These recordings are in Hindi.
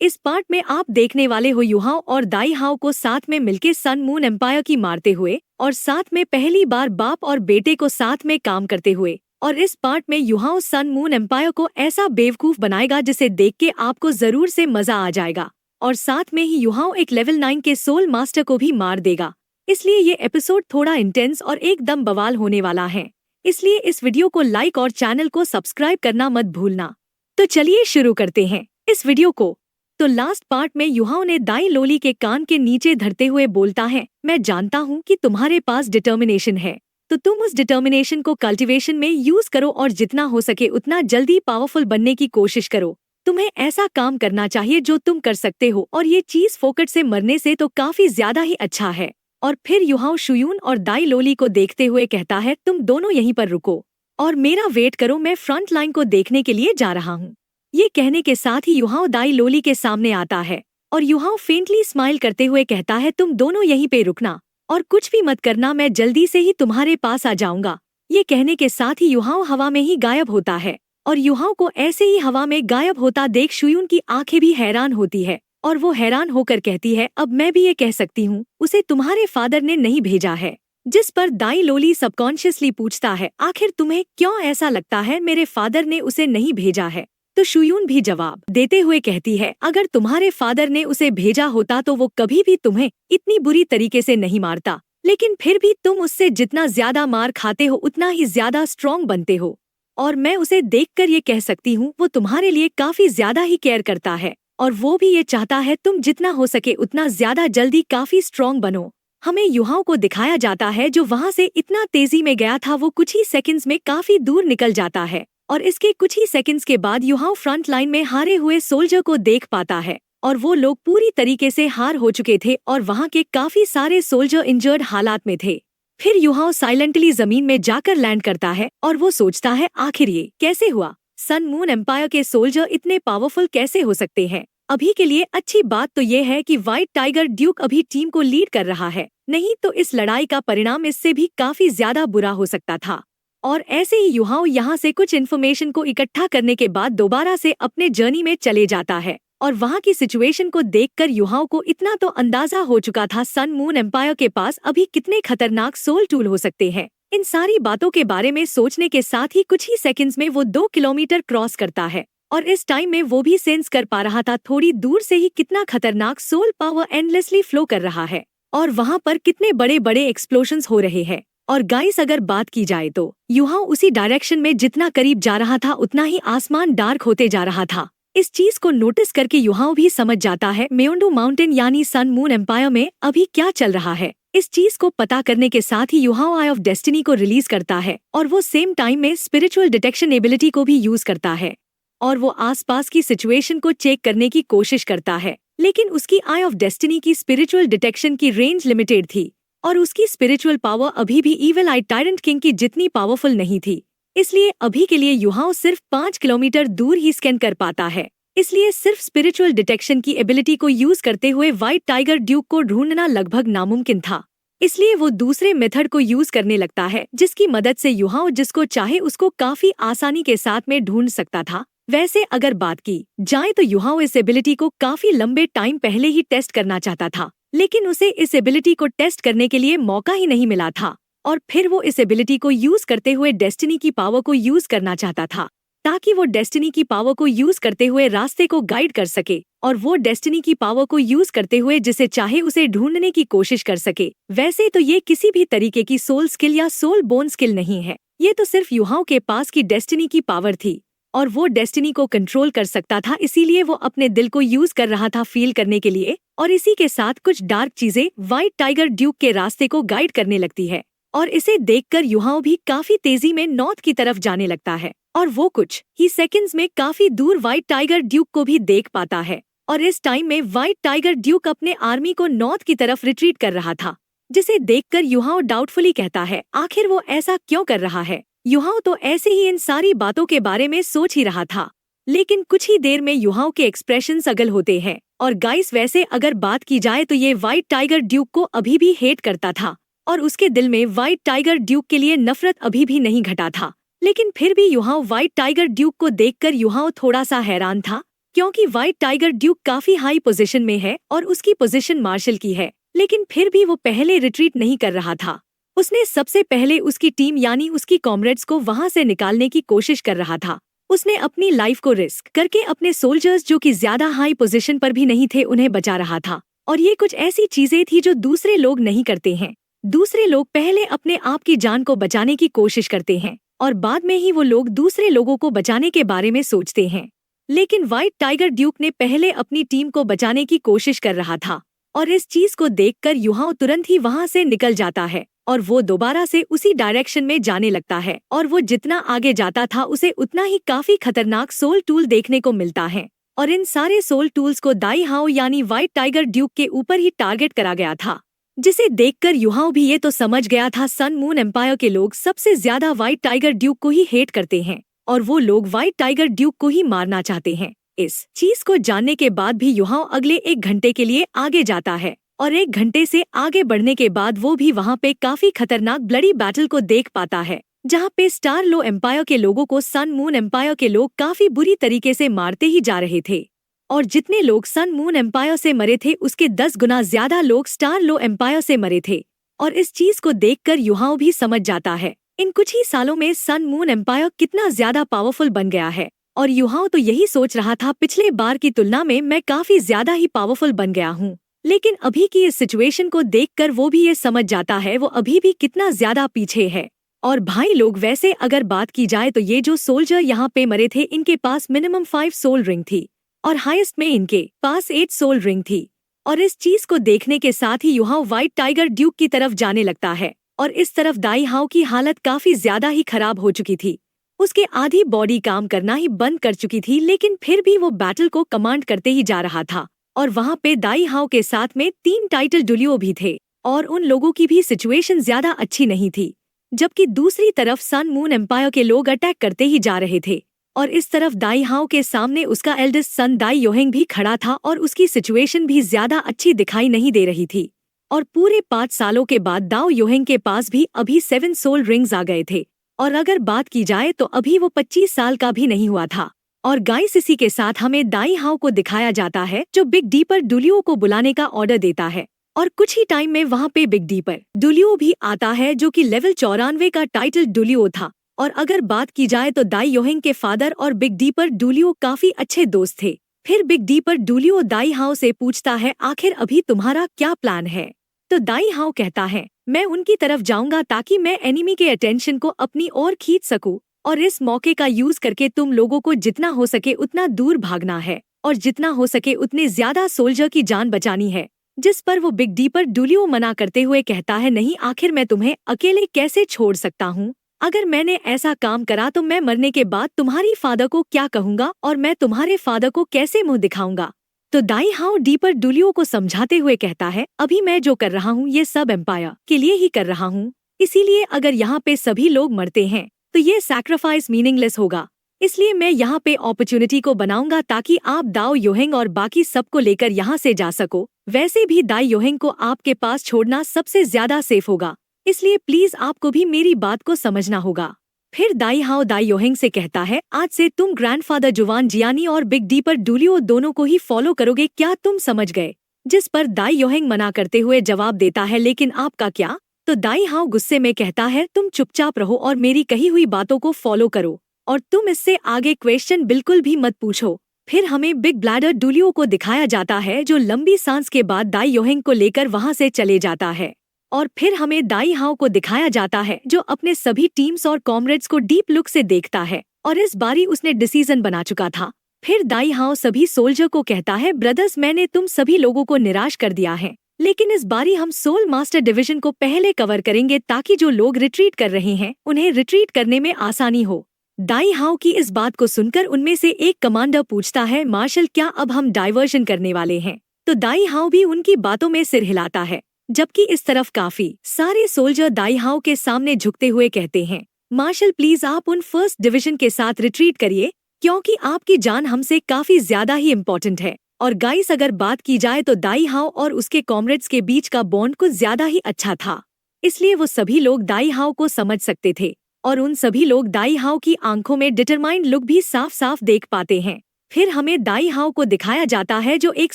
इस पार्ट में आप देखने वाले हो युहाओ और दाई हाओ को साथ में मिलके सन मून एम्पायर की मारते हुए और साथ में पहली बार बाप और बेटे को साथ में काम करते हुए। और इस पार्ट में युहाओ सन मून एम्पायर को ऐसा बेवकूफ बनाएगा जिसे देख के आपको जरूर से मजा आ जाएगा। और साथ में ही युहाओ एक लेवल 9 के सोल मास्टर को भी मार देगा। इसलिए ये एपिसोड थोड़ा इंटेंस और एकदम बवाल होने वाला है। इसलिए इस वीडियो को लाइक और चैनल को सब्सक्राइब करना मत भूलना। तो चलिए शुरू करते हैं इस वीडियो को। तो लास्ट पार्ट में युहाओ ने दाई लोली के कान के नीचे धरते हुए बोलता है, मैं जानता हूँ कि तुम्हारे पास डिटर्मिनेशन है, तो तुम उस डिटर्मिनेशन को कल्टीवेशन में यूज करो और जितना हो सके उतना जल्दी पावरफुल बनने की कोशिश करो। तुम्हें ऐसा काम करना चाहिए जो तुम कर सकते हो और ये चीज फोकट से मरने से तो काफी ज्यादा ही अच्छा है। और फिर युहाओ शुयून और दाई लोली को देखते हुए कहता है, तुम दोनों यहीं पर रुको और मेरा वेट करो, मैं फ्रंट लाइन को देखने के लिए जा रहा हूँ। ये कहने के साथ ही युहाओ दाई लोली के सामने आता है और युहाओ फेंटली स्माइल करते हुए कहता है, तुम दोनों यहीं पे रुकना और कुछ भी मत करना, मैं जल्दी से ही तुम्हारे पास आ जाऊंगा। ये कहने के साथ ही युहाओ हवा में ही गायब होता है और युहाओ को ऐसे ही हवा में गायब होता देख शुयून की आंखें भी हैरान होती है और वो हैरान होकर कहती है, अब मैं भी ये कह सकती हूँ, उसे तुम्हारे फादर ने नहीं भेजा है। जिस पर दाई लोली सबकॉन्शियसली पूछता है, आखिर तुम्हें क्यों ऐसा लगता है मेरे फादर ने उसे नहीं भेजा है? तो शुयून भी जवाब देते हुए कहती है, अगर तुम्हारे फादर ने उसे भेजा होता तो वो कभी भी तुम्हें इतनी बुरी तरीके से नहीं मारता, लेकिन फिर भी तुम उससे जितना ज्यादा मार खाते हो उतना ही ज्यादा स्ट्रॉन्ग बनते हो। और मैं उसे देखकर ये कह सकती हूँ, वो तुम्हारे लिए काफी ज्यादा ही केयर करता है और वो भी ये चाहता है तुम जितना हो सके उतना ज्यादा जल्दी काफी स्ट्रॉन्ग बनो। हमें युहाओ को दिखाया जाता है जो वहाँ से इतना तेजी में गया था, वो कुछ ही सेकंड्स में काफी दूर निकल जाता है और इसके कुछ ही सेकंड्स के बाद युहाओ फ्रंट लाइन में हारे हुए सोल्जर को देख पाता है और वो लोग पूरी तरीके से हार हो चुके थे और वहाँ के काफी सारे सोल्जर इंजर्ड हालात में थे। फिर युहाओ साइलेंटली जमीन में जाकर लैंड करता है और वो सोचता है, आखिर ये कैसे हुआ? सन मून एम्पायर के सोल्जर इतने पावरफुल कैसे हो सकते हैं? अभी के लिए अच्छी बात तो ये है कि व्हाइट टाइगर ड्यूक अभी टीम को लीड कर रहा है, नहीं तो इस लड़ाई का परिणाम इससे भी काफी ज्यादा बुरा हो सकता था। और ऐसे ही युहाओ यहाँ से कुछ इन्फॉर्मेशन को इकट्ठा करने के बाद दोबारा से अपने जर्नी में चले जाता है और वहाँ की सिचुएशन को देखकर युहाओ को इतना तो अंदाजा हो चुका था सन मून एम्पायर के पास अभी कितने खतरनाक सोल टूल हो सकते हैं। इन सारी बातों के बारे में सोचने के साथ ही कुछ ही सेकंड्स में वो 2 किलोमीटर क्रॉस करता है और इस टाइम में वो भी सेंस कर पा रहा था थोड़ी दूर से ही कितना खतरनाक सोल पावर एंडलेसली फ्लो कर रहा है और वहाँ पर कितने बड़े बड़े एक्सप्लोजन्स हो रहे हैं। और गाइस, अगर बात की जाए तो युहाओ उसी डायरेक्शन में जितना करीब जा रहा था उतना ही आसमान डार्क होते जा रहा था। इस चीज को नोटिस करके युहाओ भी समझ जाता है मेओंडो माउंटेन यानी सन मून एम्पायर में अभी क्या चल रहा है। इस चीज को पता करने के साथ ही युहाओ आई ऑफ डेस्टिनी को रिलीज करता है और वो सेम टाइम में स्पिरिचुअल डिटेक्शन एबिलिटी को भी यूज करता है और वो आसपास की सिचुएशन को चेक करने की कोशिश करता है, लेकिन उसकी आई ऑफ डेस्टिनी की स्पिरिचुअल डिटेक्शन की रेंज लिमिटेड थी और उसकी स्पिरिचुअल पावर अभी भी इविल आई टायरेंट किंग की जितनी पावरफुल नहीं थी। इसलिए अभी के लिए युहाओ सिर्फ 5 किलोमीटर दूर ही स्कैन कर पाता है। इसलिए सिर्फ स्पिरिचुअल डिटेक्शन की एबिलिटी को यूज करते हुए व्हाइट टाइगर ड्यूक को ढूंढना लगभग नामुमकिन था। इसलिए वो दूसरे मेथड को यूज करने लगता है जिसकी मदद से युहाओ जिसको चाहे उसको काफी आसानी के साथ में ढूंढ सकता था। वैसे अगर बात की जाए तो युहाओ इस एबिलिटी को काफी लंबे टाइम पहले ही टेस्ट करना चाहता था, लेकिन उसे इस एबिलिटी को टेस्ट करने के लिए मौका ही नहीं मिला था और फिर वो इस एबिलिटी को यूज करते हुए डेस्टिनी की पावर को यूज करना चाहता था ताकि वो डेस्टिनी की पावर को यूज करते हुए रास्ते को गाइड कर सके और वो डेस्टिनी की पावर को यूज करते हुए जिसे चाहे उसे ढूंढने की कोशिश कर सके। वैसे तो ये किसी भी तरीके की सोल स्किल या सोल बोन स्किल नहीं है, ये तो सिर्फ युहाओ के पास की डेस्टिनी की पावर थी और वो डेस्टिनी को कंट्रोल कर सकता था, इसीलिए वो अपने दिल को यूज कर रहा था फील करने के लिए। और इसी के साथ कुछ डार्क चीजें व्हाइट टाइगर ड्यूक के रास्ते को गाइड करने लगती है और इसे देखकर युहाओ भी काफी तेजी में नॉर्थ की तरफ जाने लगता है और वो कुछ ही सेकंड्स में काफी दूर व्हाइट टाइगर ड्यूक को भी देख पाता है। और इस टाइम में व्हाइट टाइगर ड्यूक अपने आर्मी को नॉर्थ की तरफ रिट्रीट कर रहा था, जिसे देखकर युहाओ डाउटफुली कहता है, आखिर वो ऐसा क्यों कर रहा है? युहाओ तो ऐसे ही इन सारी बातों के बारे में सोच ही रहा था, लेकिन कुछ ही देर में युहाओ के एक्सप्रेशन अगल होते हैं। और गाइस, वैसे अगर बात की जाए तो ये व्हाइट टाइगर ड्यूक को अभी भी हेट करता था और उसके दिल में व्हाइट टाइगर ड्यूक के लिए नफरत अभी भी नहीं घटा था। लेकिन फिर भी युहाओ व्हाइट टाइगर ड्यूक को देखकर युहाओ थोड़ा सा हैरान था क्योंकि व्हाइट टाइगर ड्यूक काफी हाई पोजीशन में है और उसकी पोजीशन मार्शल की है, लेकिन फिर भी वो पहले रिट्रीट नहीं कर रहा था। उसने सबसे पहले उसकी टीम यानी उसकी कॉमरेड्स को वहां से निकालने की कोशिश कर रहा था। उसने अपनी लाइफ को रिस्क करके अपने सोल्जर्स जो कि ज्यादा हाई पोजीशन पर भी नहीं थे उन्हें बचा रहा था। और ये कुछ ऐसी चीजें थी जो दूसरे लोग नहीं करते हैं। दूसरे लोग पहले अपने आप की जान को बचाने की कोशिश करते हैं और बाद में ही वो लोग दूसरे लोगों को बचाने के बारे में सोचते हैं। लेकिन व्हाइट टाइगर ड्यूक ने पहले अपनी टीम को बचाने की कोशिश कर रहा था और इस चीज को देखकर युहाओ तुरंत ही वहां से निकल जाता है और वो दोबारा से उसी डायरेक्शन में जाने लगता है। और वो जितना आगे जाता था उसे उतना ही काफी खतरनाक सोल टूल देखने को मिलता है और इन सारे सोल टूल्स को दाई हाओ यानी व्हाइट टाइगर ड्यूक के ऊपर ही टारगेट करा गया था, जिसे देखकर युहाओ भी ये तो समझ गया था सन मून एम्पायर के लोग सबसे ज्यादा व्हाइट टाइगर ड्यूक को ही हेट करते हैं और वो लोग व्हाइट टाइगर ड्यूक को ही मारना चाहते हैं। इस चीज को जानने के बाद भी युहाओ अगले 1 घंटे के लिए आगे जाता है और 1 घंटे से आगे बढ़ने के बाद वो भी वहाँ पे काफी खतरनाक ब्लडी बैटल को देख पाता है, जहाँ पे स्टार लो एम्पायर के लोगों को सन मून एम्पायर के लोग काफी बुरी तरीके से मारते ही जा रहे थे और जितने लोग सन मून एम्पायर से मरे थे उसके 10 गुना ज्यादा लोग स्टार लो एम्पायर से मरे थे। और इस चीज को देखकर युहाओ भी समझ जाता है इन कुछ ही सालों में सन मून एम्पायर कितना ज्यादा पावरफुल बन गया है। और युहाओ तो यही सोच रहा था पिछले बार की तुलना में मैं काफी ज्यादा ही पावरफुल बन गया हूँ, लेकिन अभी की इस सिचुएशन को देखकर वो भी ये समझ जाता है वो अभी भी कितना ज्यादा पीछे है। और भाई लोग वैसे अगर बात की जाए तो ये जो सोल्जर यहाँ पे मरे थे इनके पास मिनिमम 5 सोल रिंग थी और हाईएस्ट में इनके पास 8 सोल रिंग थी। और इस चीज को देखने के साथ ही युहाओ व्हाइट टाइगर ड्यूक की तरफ जाने लगता है और इस तरफ दाई हाओ की हालत काफी ज्यादा ही खराब हो चुकी थी। उसके आधी बॉडी काम करना ही बंद कर चुकी थी, लेकिन फिर भी वो बैटल को कमांड करते ही जा रहा था। और वहाँ पे दाई हाओ के साथ में 3 टाइटल डुलियो भी थे और उन लोगों की भी सिचुएशन ज्यादा अच्छी नहीं थी, जबकि दूसरी तरफ सन मून एम्पायर के लोग अटैक करते ही जा रहे थे। और इस तरफ दाई हाओ के सामने उसका एल्डेस्ट सन दाई योहेंग भी खड़ा था और उसकी सिचुएशन भी ज्यादा अच्छी दिखाई नहीं दे रही थी। और पूरे 5 सालों के बाद दाओ योहेंग के पास भी अभी 7 सोल रिंग्स आ गए थे और अगर बात की जाए तो अभी वो 25 साल का भी नहीं हुआ था। और गाइस इसी के साथ हमें दाई हाओ को दिखाया जाता है जो बिग डीपर डुलियो को बुलाने का ऑर्डर देता है और कुछ ही टाइम में वहाँ पे बिग डीपर डुलियो भी आता है जो कि लेवल 94 का टाइटल डुलियो था। और अगर बात की जाए तो दाई योहेंग के फादर और बिग डीपर डुलियो काफी अच्छे दोस्त थे। फिर बिग डीपर डुलियो दाई हाओ से पूछता है आखिर अभी तुम्हारा क्या प्लान है। तो दाई हाओ कहता है मैं उनकी तरफ जाऊंगा ताकि मैं एनिमी के अटेंशन को अपनी ओर खींच सकूं और इस मौके का यूज करके तुम लोगों को जितना हो सके उतना दूर भागना है और जितना हो सके उतने ज्यादा सोल्जर की जान बचानी है। जिस पर वो बिग डीपर डुलियो मना करते हुए कहता है नहीं, आखिर मैं तुम्हें अकेले कैसे छोड़ सकता हूँ। अगर मैंने ऐसा काम करा तो मैं मरने के बाद तुम्हारी फादर को क्या कहूँगा और मैं तुम्हारे फादर को कैसे मुंह दिखाऊंगा। तो दाई हाओ डीपर डुलियो को समझाते हुए कहता है अभी मैं जो कर रहा हूँ ये सब एम्पायर के लिए ही कर रहा हूँ, इसीलिए अगर यहाँ पे सभी लोग मरते हैं तो ये सैक्रिफाइस मीनिंगलेस होगा। इसलिए मैं यहाँ पे अपॉर्चुनिटी को बनाऊंगा ताकि आप दाओ योहेंग और बाकी सबको लेकर यहाँ से जा सको। वैसे भी दाई योहेंग को आपके पास छोड़ना सबसे ज्यादा सेफ होगा, इसलिए प्लीज आपको भी मेरी बात को समझना होगा। फिर दाई हाओ दाई योहेंग से कहता है आज से तुम ग्रैंडफादर जुवान जियानी और बिग डीपर डुलियो दोनों को ही फॉलो करोगे, क्या तुम समझ गए। जिस पर दाई योहेंग मना करते हुए जवाब देता है लेकिन आपका क्या। तो दाई हाओ गुस्से में कहता है तुम चुपचाप रहो और मेरी कही हुई बातों को फॉलो करो और तुम इससे आगे क्वेश्चन बिल्कुल भी मत पूछो। फिर हमें बिग ब्लैडर डुलियो को दिखाया जाता है जो लंबी सांस के बाद दाई योहेंग को लेकर वहां से चले जाता है। और फिर हमें दाई हाओ को दिखाया जाता है जो अपने सभी टीम्स और कॉमरेड्स को डीप लुक से देखता है और इस बारी उसने डिसीजन बना चुका था। फिर दाई हाओ सभी सोल्जर को कहता है ब्रदर्स मैंने तुम सभी लोगों को निराश कर दिया है, लेकिन इस बारी हम सोल मास्टर डिवीजन को पहले कवर करेंगे ताकि जो लोग रिट्रीट कर रहे हैं उन्हें रिट्रीट करने में आसानी हो। दाई हाओ की इस बात को सुनकर उनमें से एक कमांडर पूछता है मार्शल क्या अब हम डाइवर्जन करने वाले हैं। तो दाई हाओ भी उनकी बातों में सिर हिलाता है, जबकि इस तरफ काफी सारे सोल्जर दाई हाओ के सामने झुकते हुए कहते हैं मार्शल प्लीज आप उन फर्स्ट डिवीजन के साथ रिट्रीट करिए क्योंकि आपकी जान हमसे काफी ज्यादा ही इम्पोर्टेंट है। और गाइस अगर बात की जाए तो दाई हाओ और उसके कॉमरेड्स के बीच का बॉन्ड कुछ ज्यादा ही अच्छा था, इसलिए वो सभी लोग दाई हाओ को समझ सकते थे और उन सभी लोग दाई हाओ की आंखों में डिटरमाइंड लुक भी साफ साफ देख पाते हैं। फिर हमें दाई हाउ को दिखाया जाता है जो एक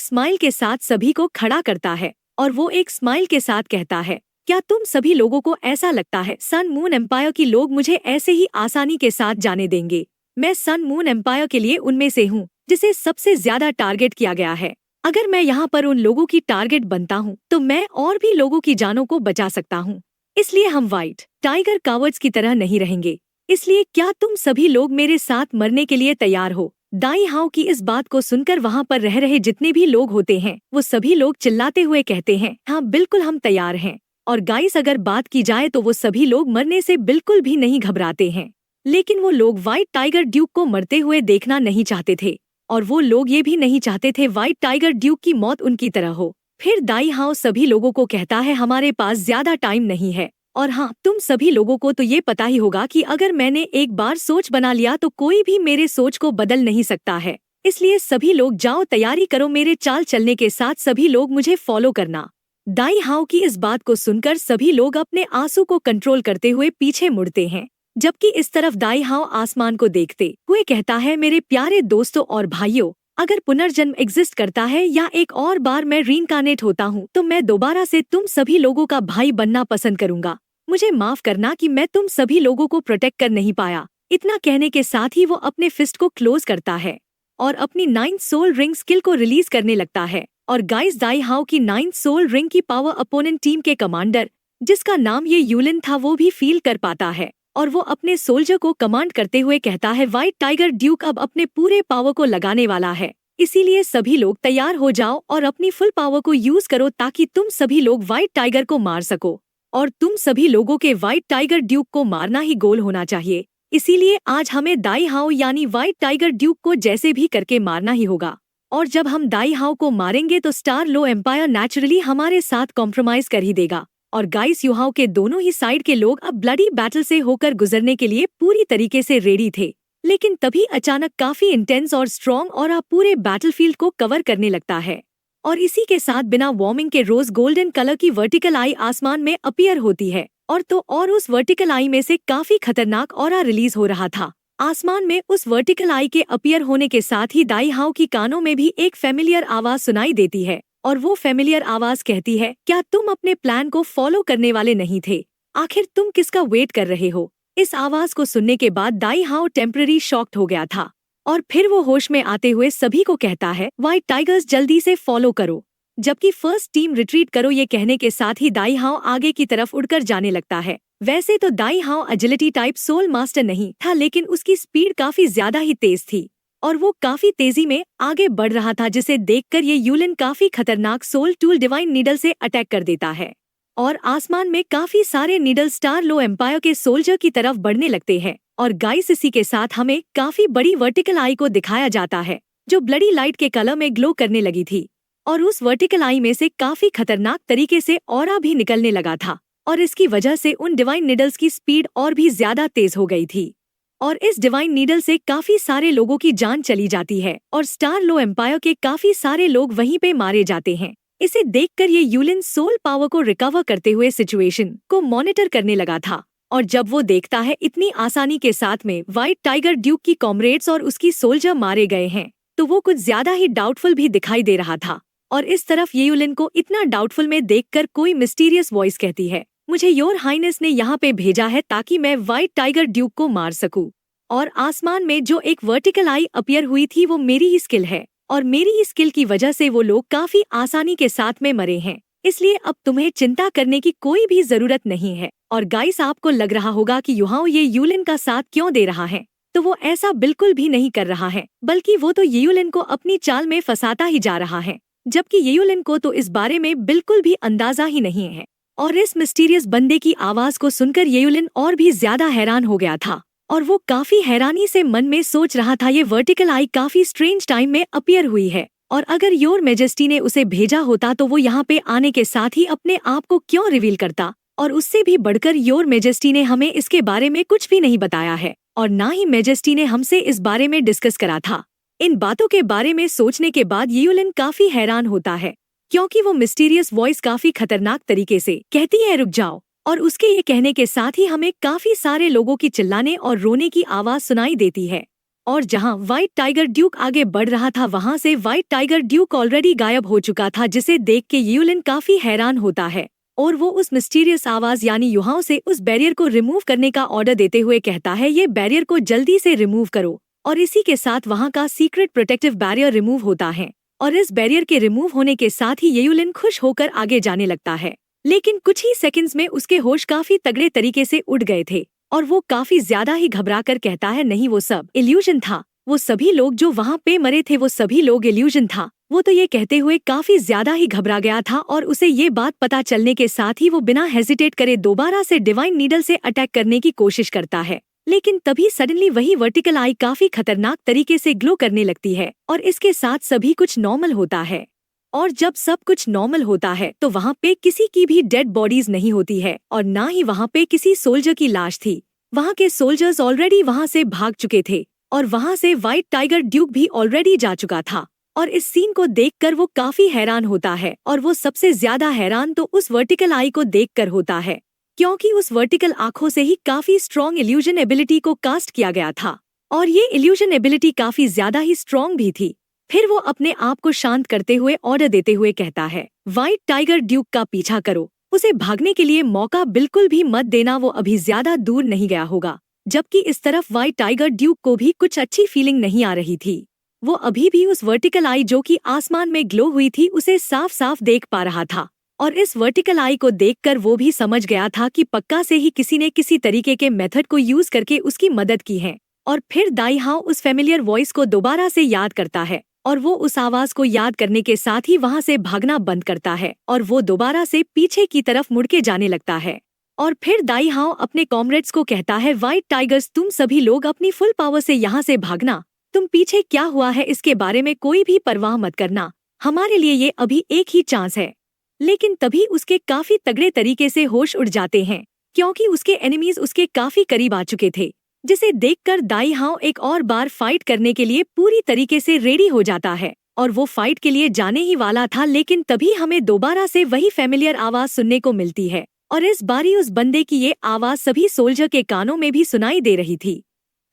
स्माइल के साथ सभी को खड़ा करता है और वो एक स्माइल के साथ कहता है, क्या तुम सभी लोगों को ऐसा लगता है सन मून एम्पायर की लोग मुझे ऐसे ही आसानी के साथ जाने देंगे? मैं सन मून एम्पायर के लिए उनमें से हूँ जिसे सबसे ज्यादा टारगेट किया गया है। अगर मैं यहाँ पर उन लोगों की टारगेट बनता हूँ तो मैं और भी लोगों की जानों को बचा सकता हूँ। इसलिए हम व्हाइट टाइगर कावर्ड्स की तरह नहीं रहेंगे। इसलिए क्या तुम सभी लोग मेरे साथ मरने के लिए तैयार हो? दाई हाउ की इस बात को सुनकर वहाँ पर रह रहे जितने भी लोग होते हैं वो सभी लोग चिल्लाते हुए कहते हैं, हाँ बिल्कुल हम तैयार हैं। और गाइस अगर बात की जाए तो वो सभी लोग मरने से बिल्कुल भी नहीं घबराते हैं। लेकिन वो लोग व्हाइट टाइगर ड्यूक को मरते हुए देखना नहीं चाहते थे और वो लोग ये भी नहीं चाहते थे व्हाइट टाइगर ड्यूक की मौत उनकी तरह हो। फिर दाई हाउ सभी लोगों को कहता है, हमारे पास ज्यादा टाइम नहीं है और हाँ तुम सभी लोगों को तो ये पता ही होगा कि अगर मैंने एक बार सोच बना लिया तो कोई भी मेरे सोच को बदल नहीं सकता है। इसलिए सभी लोग जाओ, तैयारी करो मेरे चाल चलने के साथ सभी लोग मुझे फॉलो करना। दाई हाउ की इस बात को सुनकर सभी लोग अपने आंसू को कंट्रोल करते हुए पीछे मुड़ते हैं, जबकि इस तरफ दाई हाउ आसमान को देखते हुए कहता है, मेरे प्यारे दोस्तों और भाइयों, अगर पुनर्जन्म एग्जिस्ट करता है या एक और बार मैं रीइंकार्नेट होता हूँ तो मैं दोबारा से तुम सभी लोगों का भाई बनना पसंद करूंगा। मुझे माफ करना कि मैं तुम सभी लोगों को प्रोटेक्ट कर नहीं पाया। इतना कहने के साथ ही वो अपने फिस्ट को क्लोज करता है और अपनी 9th सोल रिंग स्किल को रिलीज करने लगता है। और गाइस दाई हाउ की 9th सोल रिंग की पावर अपोनेंट टीम के कमांडर जिसका नाम ये यूलिन था वो भी फील कर पाता है और वो अपने सोल्जर को कमांड करते हुए कहता है, व्हाइट टाइगर ड्यूक अब अपने पूरे पावर को लगाने वाला है, इसीलिए सभी लोग तैयार हो जाओ और अपनी फुल पावर को यूज करो ताकि तुम सभी लोग व्हाइट टाइगर को मार सको। और तुम सभी लोगों के व्हाइट टाइगर ड्यूक को मारना ही गोल होना चाहिए, इसीलिए आज हमें दाई हाउ यानी व्हाइट टाइगर ड्यूक को जैसे भी करके मारना ही होगा। और जब हम दाई हाउ को मारेंगे तो स्टार लो एम्पायर नेचुरली हमारे साथ कॉम्प्रोमाइज कर ही देगा। और गाइस युहाओ के दोनों ही साइड के लोग अब ब्लडी बैटल से होकर गुजरने के लिए पूरी तरीके से रेडी थे, लेकिन तभी अचानक काफी इंटेंस और स्ट्रॉन्ग और पूरे बैटलफील्ड को कवर करने लगता है। और इसी के साथ बिना वार्मिंग के रोज गोल्डन कलर की वर्टिकल आई आसमान में अपीयर होती है और उस वर्टिकल आई में से काफी खतरनाक ऑरा रिलीज हो रहा था। आसमान में उस वर्टिकल आई के अपीयर होने के साथ ही दाई हाउ की कानों में भी एक फेमिलियर आवाज सुनाई देती है और वो फेमिलियर आवाज कहती है, क्या तुम अपने प्लान को फॉलो करने वाले नहीं थे? आखिर तुम किसका वेट कर रहे हो? इस आवाज को सुनने के बाद दाई हाउ टेम्पररी शॉक्ड हो गया था और फिर वो होश में आते हुए सभी को कहता है, व्हाइट टाइगर्स जल्दी से फॉलो करो, जबकि फर्स्ट टीम रिट्रीट करो। ये कहने के साथ ही दाई हाउ आगे की तरफ उड़कर जाने लगता है। वैसे तो दाई हाउ एजिलिटी टाइप सोल मास्टर नहीं था, लेकिन उसकी स्पीड काफी ज्यादा ही तेज थी और वो काफी तेजी में आगे बढ़ रहा था, जिसे देखकर ये यूलिन काफी खतरनाक सोल टूल डिवाइन नीडल से अटैक कर देता है और आसमान में काफी सारे नीडल स्टार लो एम्पायर के सोल्जर की तरफ बढ़ने लगते हैं। और गाइस इसी के साथ हमें काफी बड़ी वर्टिकल आई को दिखाया जाता है जो ब्लडी लाइट के कलर में ग्लो करने लगी थी और उस वर्टिकल आई में से काफी खतरनाक तरीके से ऑरा भी निकलने लगा था और इसकी वजह से उन डिवाइन नीडल्स की स्पीड और भी ज्यादा तेज हो गई थी और इस डिवाइन नीडल से काफी सारे लोगों की जान चली जाती है और स्टार लो एम्पायर के काफी सारे लोग वहीं पे मारे जाते हैं। इसे देखकर ये यूलिन सोल पावर को रिकवर करते हुए सिचुएशन को मॉनिटर करने लगा था और जब वो देखता है इतनी आसानी के साथ में व्हाइट टाइगर ड्यूक की कॉमरेड्स और उसकी सोल्जर मारे गए हैं तो वो कुछ ज्यादा ही डाउटफुल भी दिखाई दे रहा था। और इस तरफ ये यूलिन को इतना डाउटफुल में देखकर कोई मिस्टीरियस वॉइस कहती है, मुझे योर हाइनेस ने यहाँ पे भेजा है ताकि मैं व्हाइट टाइगर ड्यूक को मार सकूं। और आसमान में जो एक वर्टिकल आई अपीयर हुई थी वो मेरी ही स्किल है और मेरी ही स्किल की वजह से वो लोग काफी आसानी के साथ में मरे हैं, इसलिए अब तुम्हें चिंता करने की कोई भी जरूरत नहीं है। और गाइस आपको लग रहा होगा कि युहाओ ये यूलिन का साथ क्यों दे रहा है, तो वो ऐसा बिल्कुल भी नहीं कर रहा है, बल्कि वो तो यूलिन को अपनी चाल में फंसाता ही जा रहा है, जबकि यूलिन को तो इस बारे में बिल्कुल भी अंदाजा ही नहीं है। और इस मिस्टीरियस बंदे की आवाज को सुनकर यूलिन और भी ज्यादा हैरान हो गया था और वो काफी हैरानी से मन में सोच रहा था, ये वर्टिकल आई काफी स्ट्रेंज टाइम में अपीयर हुई है और अगर योर मेजेस्टी ने उसे भेजा होता तो वो यहाँ पे आने के साथ ही अपने आप को क्यों रिवील करता। और उससे भी बढ़कर योर मेजेस्टी ने हमें इसके बारे में कुछ भी नहीं बताया है और ना ही मेजेस्टी ने हमसे इस बारे में डिस्कस करा था। इन बातों के बारे में सोचने के बाद यूलिन काफी हैरान होता है क्योंकि वो मिस्टीरियस वॉइस काफी खतरनाक तरीके से कहती है रुक जाओ, और उसके ये कहने के साथ ही हमें काफी सारे लोगों की चिल्लाने और रोने की आवाज सुनाई देती है और जहां व्हाइट टाइगर ड्यूक आगे बढ़ रहा था वहां से व्हाइट टाइगर ड्यूक ऑलरेडी गायब हो चुका था, जिसे देख के यूलिन काफी हैरान होता है और वो उस मिस्टीरियस आवाज यानी युहाओं से उस बैरियर को रिमूव करने का ऑर्डर देते हुए कहता है, ये बैरियर को जल्दी से रिमूव करो। और इसी के साथ वहां का सीक्रेट प्रोटेक्टिव बैरियर रिमूव होता है और इस बैरियर के रिमूव होने के साथ ही यूलिन खुश होकर आगे जाने लगता है। लेकिन कुछ ही सेकंड्स में उसके होश काफी तगड़े तरीके से उड़ गए थे और वो काफी ज्यादा ही घबराकर कहता है, नहीं वो सब इल्यूजन था, वो सभी लोग जो वहाँ पे मरे थे वो सभी लोग इल्यूजन था। वो तो ये कहते हुए काफी ज्यादा ही घबरा गया था और उसे ये बात पता चलने के साथ ही वो बिना हेजिटेट करे दोबारा से डिवाइन नीडल से अटैक करने की कोशिश करता है। लेकिन तभी सडनली वही वर्टिकल आई काफी खतरनाक तरीके से ग्लो करने लगती है और इसके साथ सभी कुछ नॉर्मल होता है। और जब सब कुछ नॉर्मल होता है तो वहाँ पे किसी की भी डेड बॉडीज नहीं होती है और ना ही वहाँ पे किसी सोल्जर की लाश थी। वहाँ के सोल्जर्स ऑलरेडी वहाँ से भाग चुके थे और वहाँ से व्हाइट टाइगर ड्यूक भी ऑलरेडी जा चुका था। और इस सीन को देखकर वो काफी हैरान होता है और वो सबसे ज्यादा हैरान तो उस वर्टिकल आई को देखकर होता है, क्योंकि उस वर्टिकल आंखों से ही काफी स्ट्रॉन्ग इल्यूजन एबिलिटी को कास्ट किया गया था और ये इल्यूजन एबिलिटी काफी ज्यादा ही स्ट्रॉन्ग भी थी। फिर वो अपने आप को शांत करते हुए ऑर्डर देते हुए कहता है, व्हाइट टाइगर ड्यूक का पीछा करो, उसे भागने के लिए मौका बिल्कुल भी मत देना, वो अभी ज्यादा दूर नहीं गया होगा। जबकि इस तरफ व्हाइट टाइगर ड्यूक को भी कुछ अच्छी फीलिंग नहीं आ रही थी। वो अभी भी उस वर्टिकल आई जो कि आसमान में ग्लो हुई थी उसे साफ साफ देख पा रहा था और इस वर्टिकल आई को देखकर वो भी समझ गया था कि पक्का से ही किसी ने किसी तरीके के मेथड को यूज करके उसकी मदद की है। और फिर दाई हाओ उस फेमिलियर वॉइस को दोबारा से याद करता है और वो उस आवाज को याद करने के साथ ही वहाँ से भागना बंद करता है और वो दोबारा से पीछे की तरफ मुड़ के जाने लगता है। और फिर दाई हाओ अपने कॉमरेड्स को कहता है, व्हाइट टाइगर्स तुम सभी लोग अपनी फुल पावर से यहाँ से भागना, तुम पीछे क्या हुआ है इसके बारे में कोई भी परवाह मत करना, हमारे लिए ये अभी एक ही चांस है। लेकिन तभी उसके काफी तगड़े तरीके से होश उड़ जाते हैं क्योंकि उसके एनिमीज उसके काफी करीब आ चुके थे, जिसे देखकर दाई हाओ एक और बार फाइट करने के लिए पूरी तरीके से रेडी हो जाता है और वो फाइट के लिए जाने ही वाला था। लेकिन तभी हमें दोबारा से वही फेमिलियर आवाज सुनने को मिलती है और इस बारी उस बंदे की ये आवाज सभी सोल्जर के कानों में भी सुनाई दे रही थी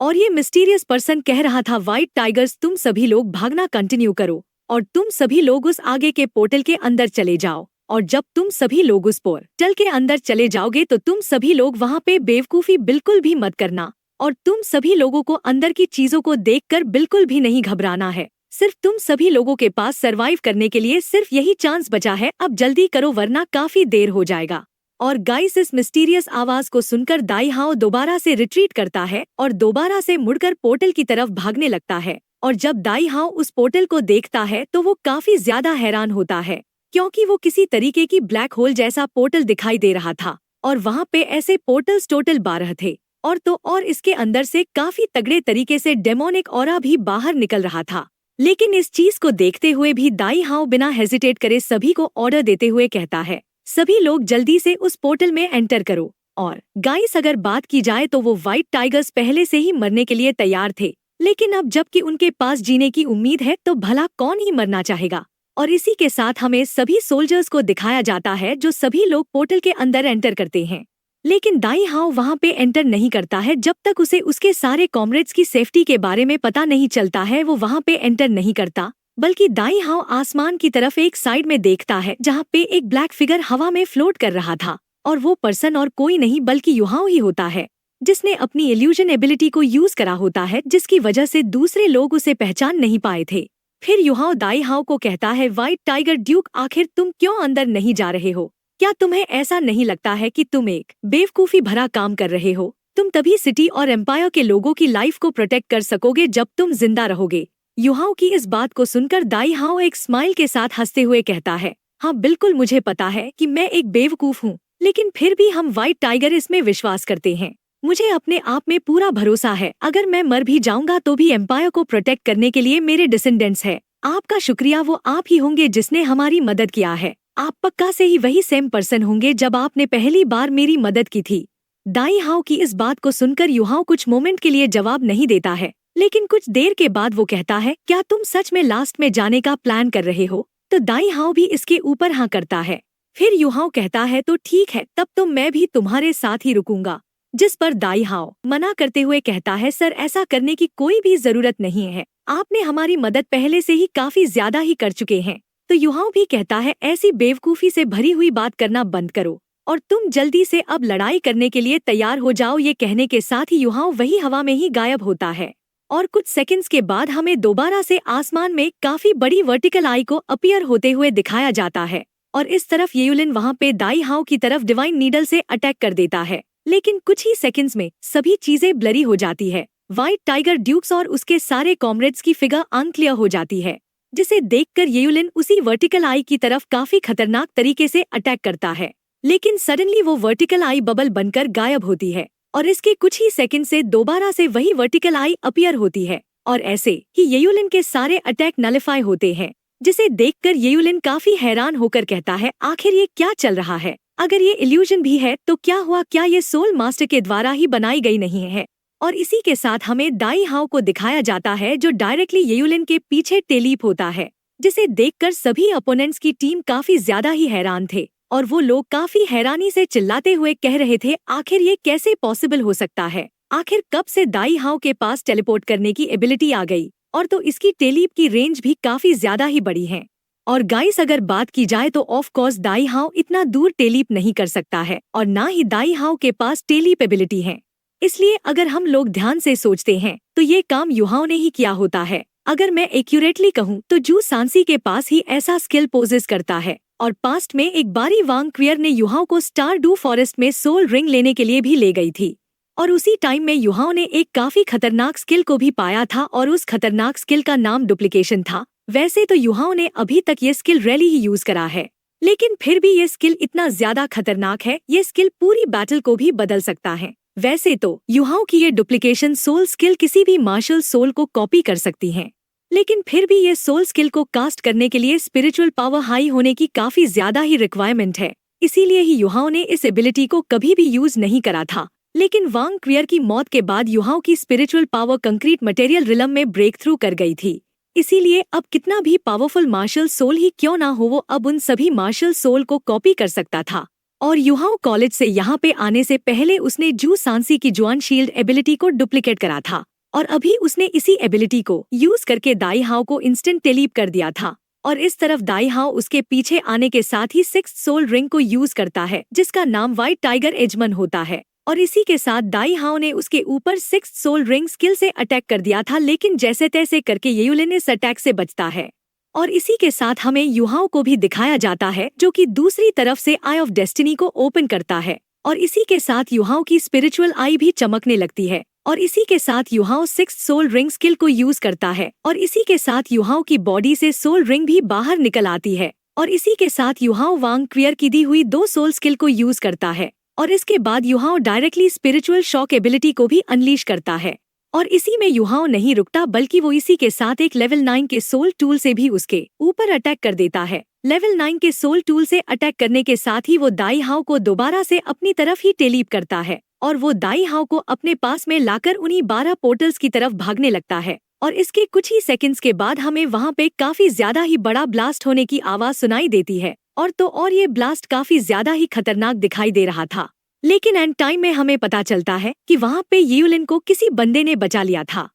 और ये मिस्टीरियस पर्सन कह रहा था, व्हाइट टाइगर्स तुम सभी लोग भागना कंटिन्यू करो और तुम सभी लोग उस आगे के पोर्टल के अंदर चले जाओ और जब तुम सभी लोग उस पोर्टल के अंदर चले जाओगे तो तुम सभी लोग वहाँ पे बेवकूफी बिल्कुल भी मत करना और तुम सभी लोगों को अंदर की चीजों को देखकर बिल्कुल भी नहीं घबराना है। सिर्फ तुम सभी लोगों के पास सरवाइव करने के लिए सिर्फ यही चांस बचा है, अब जल्दी करो वरना काफी देर हो जाएगा। और गाइस इस मिस्टीरियस आवाज को सुनकर दाई हाओ दोबारा से रिट्रीट करता है और दोबारा से मुड़कर पोर्टल की तरफ भागने लगता है। और जब दाई हाओ उस पोर्टल को देखता है तो वो काफी ज्यादा हैरान होता है क्योंकि वो किसी तरीके की ब्लैक होल जैसा पोर्टल दिखाई दे रहा था और वहाँ पे ऐसे पोर्टल्स टोटल 12 थे और इसके अंदर से काफी तगड़े तरीके से डेमोनिक ऑरा भी बाहर निकल रहा था। लेकिन इस चीज को देखते हुए भी दाई हाओ बिना हेजिटेट करे सभी को ऑर्डर देते हुए कहता है, सभी लोग जल्दी से उस पोर्टल में एंटर करो। और गाइस अगर बात की जाए तो वो व्हाइट टाइगर्स पहले से ही मरने के लिए तैयार थे, लेकिन अब जबकि उनके पास जीने की उम्मीद है तो भला कौन ही मरना चाहेगा। और इसी के साथ हमें सभी सोल्जर्स को दिखाया जाता है जो सभी लोग पोर्टल के अंदर एंटर करते हैं। लेकिन दाई हाओ वहाँ पे एंटर नहीं करता है जब तक उसे उसके सारे कॉमरेड्स की सेफ्टी के बारे में पता नहीं चलता है। वो वहाँ पे एंटर नहीं करता बल्कि दाई हाओ आसमान की तरफ एक साइड में देखता है जहाँ पे एक ब्लैक फिगर हवा में फ्लोट कर रहा था और वो पर्सन और कोई नहीं बल्कि युहाओ ही होता है जिसने अपनी इल्यूजन एबिलिटी को यूज करा होता है, जिसकी वजह से दूसरे लोग उसे पहचान नहीं पाए थे। फिर युहाओ दाई हाओ को कहता है, व्हाइट टाइगर ड्यूक आखिर तुम क्यों अंदर नहीं जा रहे हो? क्या तुम्हें ऐसा नहीं लगता है कि तुम एक बेवकूफी भरा काम कर रहे हो? तुम तभी सिटी और एम्पायर के लोगों की लाइफ को प्रोटेक्ट कर सकोगे जब तुम जिंदा रहोगे। युहाओ की इस बात को सुनकर दाई हाओ एक स्माइल के साथ हंसते हुए कहता है, हाँ बिल्कुल मुझे पता है कि मैं एक बेवकूफ हूँ, लेकिन फिर भी हम व्हाइट टाइगर इसमें विश्वास करते हैं। मुझे अपने आप में पूरा भरोसा है, अगर मैं मर भी जाऊंगा तो भी एम्पायर को प्रोटेक्ट करने के लिए मेरे डिसेंडेंट्स है। आपका शुक्रिया वो आप ही होंगे जिसने हमारी मदद किया है। आप पक्का से ही वही सेम पर्सन होंगे जब आपने पहली बार मेरी मदद की थी। दाई हाओ की इस बात को सुनकर युहाओ कुछ मोमेंट के लिए जवाब नहीं देता है, लेकिन कुछ देर के बाद वो कहता है, क्या तुम सच में लास्ट में जाने का प्लान कर रहे हो? तो दाई हाओ भी इसके ऊपर हाँ करता है। फिर युहाओ कहता है, तो ठीक है, तब तो मैं भी तुम्हारे साथ ही रुकूंगा। जिस पर दाई हाओ मना करते हुए कहता है, सर ऐसा करने की कोई भी जरूरत नहीं है, आपने हमारी मदद पहले से ही काफी ज्यादा ही कर चुके हैं। तो युहाओ भी कहता है, ऐसी बेवकूफी से भरी हुई बात करना बंद करो और तुम जल्दी से अब लड़ाई करने के लिए तैयार हो जाओ। ये कहने के साथ ही युहाओ वही हवा में ही गायब होता है और कुछ सेकंड्स के बाद हमें दोबारा से आसमान में काफी बड़ी वर्टिकल आई को अपीयर होते हुए दिखाया जाता है और इस तरफ येयुलिन वहाँ पे दाई हाओ की तरफ डिवाइन नीडल से अटैक कर देता है। लेकिन कुछ ही सेकंड्स में सभी चीजें ब्लरी हो जाती है। व्हाइट टाइगर ड्यूक्स और उसके सारे कॉमरेड्स की फिगर अनक्लियर हो जाती है, जिसे देखकर येयुलिन उसी वर्टिकल आई की तरफ काफी खतरनाक तरीके से अटैक करता है। लेकिन सडनली वो वर्टिकल आई बबल बनकर गायब होती है और इसके कुछ ही सेकंड से दोबारा से वही वर्टिकल आई अपीयर होती है और ऐसे ही येयुलिन के सारे अटैक नलिफाई होते हैं, जिसे देखकर येयुलिन काफी हैरान होकर कहता है, आखिर ये क्या चल रहा है? अगर ये इल्यूजन भी है तो क्या हुआ? क्या ये सोल मास्टर के द्वारा ही बनाई गई नहीं है? और इसी के साथ हमें दाई हाओ को दिखाया जाता है जो डायरेक्टली येयुलिन के पीछे टेलीप होता है, जिसे देखकर सभी अपोनेंट्स की टीम काफी ज्यादा ही हैरान थे और वो लोग काफी हैरानी से चिल्लाते हुए कह रहे थे, आखिर ये कैसे पॉसिबल हो सकता है? आखिर कब से दाई हाओ के पास टेलीपोर्ट करने की एबिलिटी आ गई? और तो इसकी टेलीप की रेंज भी काफी ज्यादा ही बड़ी है। और गाइस, अगर बात की जाए तो ऑफ कोर्स दाई हाओ इतना दूर टेलीप नहीं कर सकता है और ना ही दाई हाओ के पास टेलीप एबिलिटी है। इसलिए अगर हम लोग ध्यान से सोचते हैं तो ये काम युहाओ ने ही किया होता है। अगर मैं एक्यूरेटली कहूँ तो जू सांसी के पास ही ऐसा स्किल पोजेस करता है और पास्ट में एक बारी वांग क्वियर ने युहाओ को स्टार डू फॉरेस्ट में सोल रिंग लेने के लिए भी ले गई थी और उसी टाइम में युहाओ ने एक काफी खतरनाक स्किल को भी पाया था और उस खतरनाक स्किल का नाम डुप्लीकेशन था। वैसे तो युहाओ ने अभी तक ये स्किल रैली ही यूज करा है, लेकिन फिर भी ये स्किल इतना ज्यादा खतरनाक है, ये स्किल पूरी बैटल को भी बदल सकता है। वैसे तो युहाओ की ये डुप्लीकेशन सोल स्किल किसी भी मार्शल सोल को कॉपी कर सकती है, लेकिन फिर भी ये सोल स्किल को कास्ट करने के लिए स्पिरिचुअल पावर हाई होने की काफी ज्यादा ही रिक्वायरमेंट है। इसीलिए ही युहाओ ने इस एबिलिटी को कभी भी यूज नहीं करा था। लेकिन वांग क्वियर की मौत के बाद युहाओ की spiritual power concrete material realm में ब्रेक थ्रू कर गई थी। इसीलिए अब कितना भी पावरफुल मार्शल सोल ही क्यों ना हो, वो अब उन सभी मार्शल सोल को कॉपी कर सकता था। और युहाओ कॉलेज से यहाँ पे आने से पहले उसने जू सांसी की जुआन शील्ड एबिलिटी को डुप्लीकेट करा था और अभी उसने इसी एबिलिटी को यूज करके दाई हाओ को इंस्टेंट टेलीप कर दिया था। और इस तरफ दाई हाओ उसके पीछे आने के साथ ही 6th सोल रिंग को यूज करता है, जिसका नाम व्हाइट टाइगर एजमन होता है। और इसी के साथ दाई हाओ ने उसके ऊपर 6th सोल रिंग स्किल से अटैक कर दिया था, लेकिन जैसे तैसे करके येयुलिन इस अटैक से बचता है। और इसी के साथ हमें युहाओ को भी दिखाया जाता है जो कि दूसरी तरफ से आई ऑफ डेस्टिनी को ओपन करता है और इसी के साथ युहाओ की स्पिरिचुअल आई भी चमकने लगती है और इसी के साथ Yuhao 6th soul ring skill को यूज करता है और इसी के साथ युहाओ की बॉडी से सोल रिंग भी बाहर निकल आती है और इसी के साथ युहाओ वांग क्वियर की दी हुई 2 सोल स्किल को यूज करता है और इसके बाद Yuhao directly spiritual shock ability को भी अनलीश करता है। और इसी में युहाओ नहीं रुकता, बल्कि वो इसी के साथ एक लेवल 9 के सोल टूल से भी उसके ऊपर अटैक कर देता है। लेवल 9 के सोल टूल से अटैक करने के साथ ही वो दाई हाओ को दोबारा से अपनी तरफ ही टेलीप करता है और वो दाई हाओ को अपने पास में लाकर उन्हीं 12 पोर्टल्स की तरफ भागने लगता है। और इसके कुछ ही सेकंड्स के बाद हमें वहाँ पे काफी ज्यादा ही बड़ा ब्लास्ट होने की आवाज सुनाई देती है और ये ब्लास्ट काफी ज्यादा ही खतरनाक दिखाई दे रहा था। लेकिन एंड टाइम में हमें पता चलता है कि वहाँ पे येयुलिन को किसी बंदे ने बचा लिया था।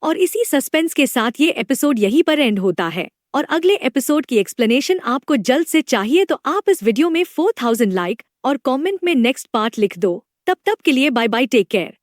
और इसी सस्पेंस के साथ ये एपिसोड यहीं पर एंड होता है और अगले एपिसोड की एक्सप्लेनेशन आपको जल्द से चाहिए तो आप इस वीडियो में 4000 लाइक और कमेंट में नेक्स्ट पार्ट लिख दो। तब तक के लिए बाय बाय, टेक केयर।